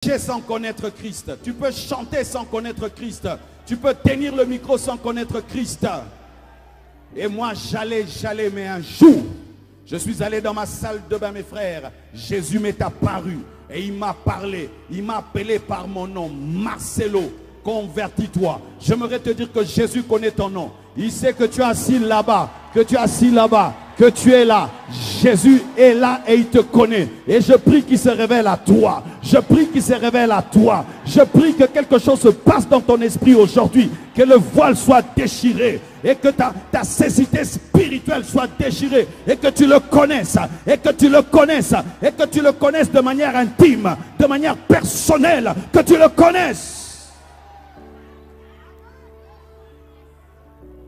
Sans connaître Christ, tu peux chanter sans connaître Christ, tu peux tenir le micro sans connaître Christ. Et moi j'allais, mais un jour, je suis allé dans ma salle de bain, mes frères, Jésus m'est apparu et il m'a parlé, il m'a appelé par mon nom, Marcelo, convertis-toi. J'aimerais te dire que Jésus connaît ton nom, il sait que tu es assis là-bas, que tu es assis là-bas, que tu es là. Jésus est là et il te connaît. Et je prie qu'il se révèle à toi. Je prie qu'il se révèle à toi. Je prie que quelque chose se passe dans ton esprit aujourd'hui. Que le voile soit déchiré. Et que ta cécité spirituelle soit déchirée. Et que tu le connaisses. Et que tu le connaisses. Et que tu le connaisses de manière intime. De manière personnelle. Que tu le connaisses.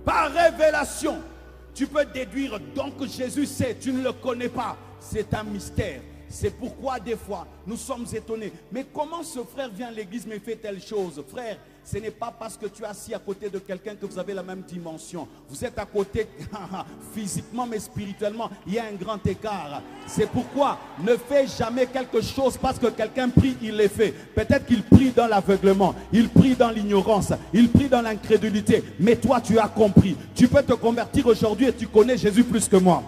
Par révélation. Tu peux déduire donc Jésus sait, tu ne le connais pas. C'est un mystère. C'est pourquoi des fois nous sommes étonnés. Mais comment ce frère vient à l'église mais fait telle chose? Frère, ce n'est pas parce que tu es assis à côté de quelqu'un que vous avez la même dimension. Vous êtes à côté physiquement mais spirituellement. Il y a un grand écart. C'est pourquoi ne fais jamais quelque chose parce que quelqu'un prie, il le fait. Peut-être qu'il prie dans l'aveuglement. Il prie dans l'ignorance. Il prie dans l'incrédulité. Mais toi tu as compris. Tu peux te convertir aujourd'hui et tu connais Jésus plus que moi.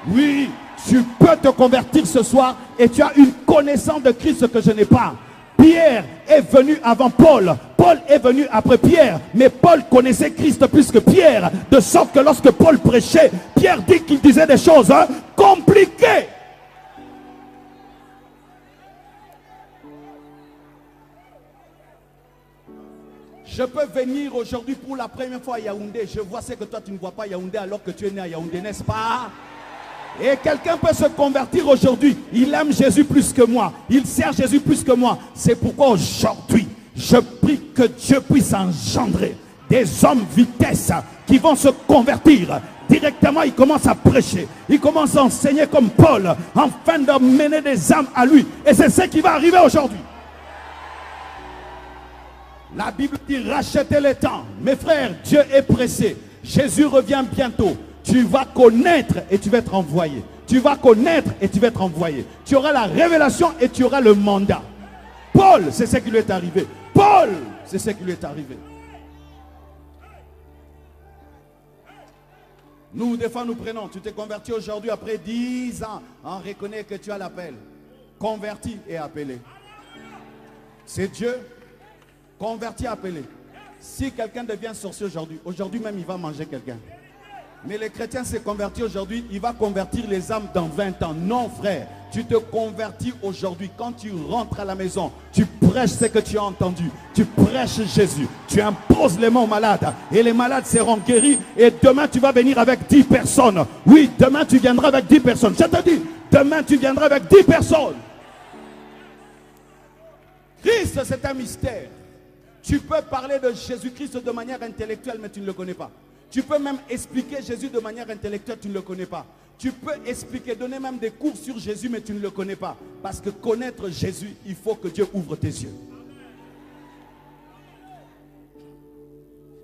Oui, tu peux te convertir ce soir et tu as une connaissance de Christ que je n'ai pas. Pierre est venu avant Paul. Paul est venu après Pierre. Mais Paul connaissait Christ plus que Pierre. De sorte que lorsque Paul prêchait, Pierre dit qu'il disait des choses compliquées. Je peux venir aujourd'hui pour la première fois à Yaoundé. Je vois ce que toi tu ne vois pas à Yaoundé alors que tu es né à Yaoundé, n'est-ce pas? Et quelqu'un peut se convertir aujourd'hui. Il aime Jésus plus que moi. Il sert Jésus plus que moi. C'est pourquoi aujourd'hui, je prie que Dieu puisse engendrer des hommes vitesse qui vont se convertir. Directement, il commence à prêcher. Il commence à enseigner comme Paul, afin d'emmener des âmes à lui. Et c'est ce qui va arriver aujourd'hui. La Bible dit rachetez les temps. Mes frères, Dieu est pressé. Jésus revient bientôt. Tu vas connaître et tu vas être envoyé. Tu vas connaître et tu vas être envoyé. Tu auras la révélation et tu auras le mandat. Paul, c'est ce qui lui est arrivé. Paul, c'est ce qui lui est arrivé. Nous, des fois, nous prenons. Tu t'es converti aujourd'hui après 10 ans. On reconnaît que tu as l'appel. Converti et appelé. C'est Dieu. Converti et appelé. Si quelqu'un devient sorcier aujourd'hui, aujourd'hui même, il va manger quelqu'un. Mais les chrétiens s'est converti aujourd'hui, il va convertir les âmes dans 20 ans. Non frère, tu te convertis aujourd'hui. Quand tu rentres à la maison, tu prêches ce que tu as entendu. Tu prêches Jésus. Tu imposes les mains aux malades. Et les malades seront guéris. Et demain tu vas venir avec 10 personnes. Oui, demain tu viendras avec 10 personnes. Je te dis, demain tu viendras avec 10 personnes. Christ, c'est un mystère. Tu peux parler de Jésus-Christ de manière intellectuelle, mais tu ne le connais pas. Tu peux même expliquer Jésus de manière intellectuelle, tu ne le connais pas. Tu peux expliquer, donner même des cours sur Jésus, mais tu ne le connais pas. Parce que connaître Jésus, il faut que Dieu ouvre tes yeux.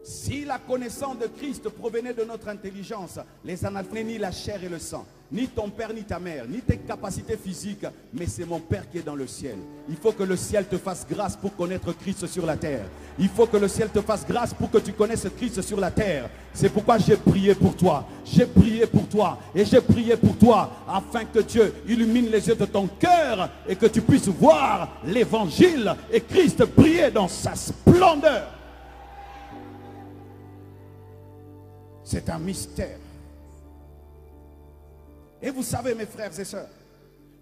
Si la connaissance de Christ provenait de notre intelligence, les analphabètes, ni la chair et le sang, ni ton père ni ta mère, ni tes capacités physiques, mais c'est mon Père qui est dans le ciel. Il faut que le ciel te fasse grâce pour connaître Christ sur la terre. Il faut que le ciel te fasse grâce pour que tu connaisses Christ sur la terre. C'est pourquoi j'ai prié pour toi. J'ai prié pour toi et j'ai prié pour toi afin que Dieu illumine les yeux de ton cœur et que tu puisses voir l'évangile et Christ briller dans sa splendeur. C'est un mystère. Et vous savez, mes frères et sœurs,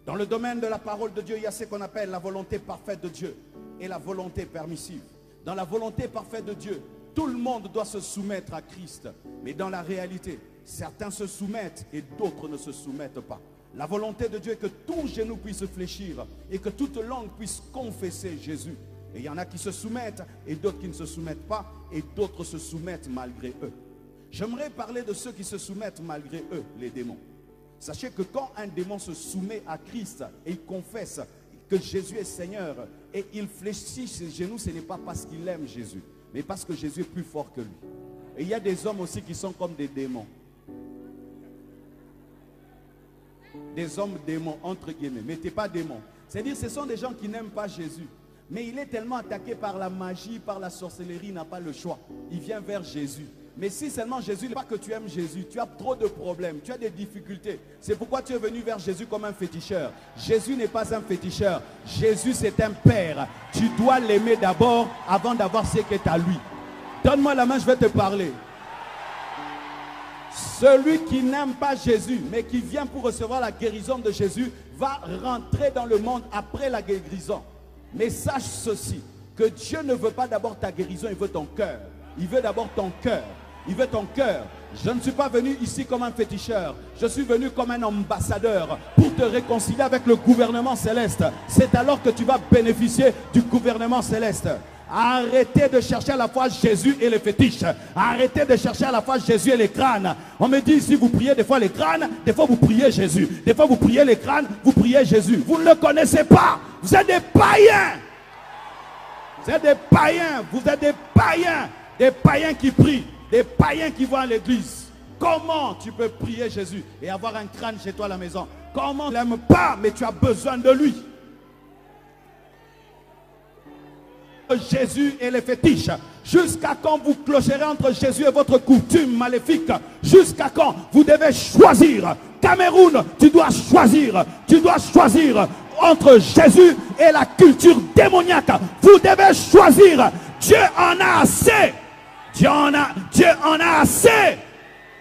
dans le domaine de la parole de Dieu, il y a ce qu'on appelle la volonté parfaite de Dieu et la volonté permissive. Dans la volonté parfaite de Dieu, tout le monde doit se soumettre à Christ. Mais dans la réalité, certains se soumettent et d'autres ne se soumettent pas. La volonté de Dieu est que tout genou puisse fléchir et que toute langue puisse confesser Jésus. Et il y en a qui se soumettent et d'autres qui ne se soumettent pas et d'autres se soumettent malgré eux. J'aimerais parler de ceux qui se soumettent malgré eux, les démons. Sachez que quand un démon se soumet à Christ et il confesse que Jésus est Seigneur et il fléchit ses genoux, ce n'est pas parce qu'il aime Jésus, mais parce que Jésus est plus fort que lui. Et il y a des hommes aussi qui sont comme des démons. Des hommes démons, entre guillemets, mais tu n'es pas démon. C'est-à-dire, ce sont des gens qui n'aiment pas Jésus. Mais il est tellement attaqué par la magie, par la sorcellerie, il n'a pas le choix. Il vient vers Jésus. Mais si seulement Jésus, pas que tu aimes Jésus, tu as trop de problèmes, tu as des difficultés. C'est pourquoi tu es venu vers Jésus comme un féticheur. Jésus n'est pas un féticheur. Jésus, c'est un père. Tu dois l'aimer d'abord avant d'avoir ce qui est à lui. Donne-moi la main, je vais te parler. Celui qui n'aime pas Jésus, mais qui vient pour recevoir la guérison de Jésus, va rentrer dans le monde après la guérison. Mais sache ceci, que Dieu ne veut pas d'abord ta guérison, il veut ton cœur. Il veut d'abord ton cœur. Il veut ton cœur. Je ne suis pas venu ici comme un féticheur. Je suis venu comme un ambassadeur pour te réconcilier avec le gouvernement céleste. C'est alors que tu vas bénéficier du gouvernement céleste. Arrêtez de chercher à la fois Jésus et les fétiches. Arrêtez de chercher à la fois Jésus et les crânes. On me dit ici, vous priez des fois les crânes, des fois vous priez Jésus. Des fois vous priez les crânes, vous priez Jésus. Vous ne le connaissez pas. Vous êtes des païens. Vous êtes des païens. Vous êtes des païens. Des païens qui prient. Des païens qui vont à l'église. Comment tu peux prier Jésus et avoir un crâne chez toi à la maison? Comment tu ne l'aimes pas, mais tu as besoin de lui? Jésus et les fétiches. Jusqu'à quand vous clocherez entre Jésus et votre coutume maléfique? Jusqu'à quand vous devez choisir? Cameroun, tu dois choisir. Tu dois choisir entre Jésus et la culture démoniaque. Vous devez choisir. Dieu en a assez. Dieu en a assez.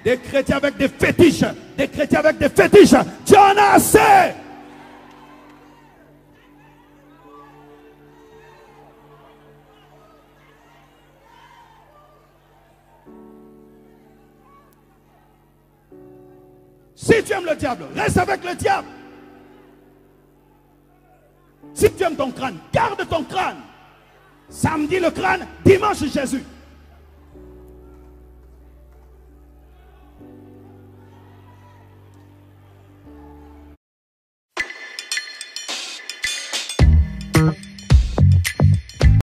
Des chrétiens avec des fétiches. Des chrétiens avec des fétiches. Dieu en a assez. Si tu aimes le diable, reste avec le diable. Si tu aimes ton crâne, garde ton crâne. Samedi le crâne, dimanche Jésus.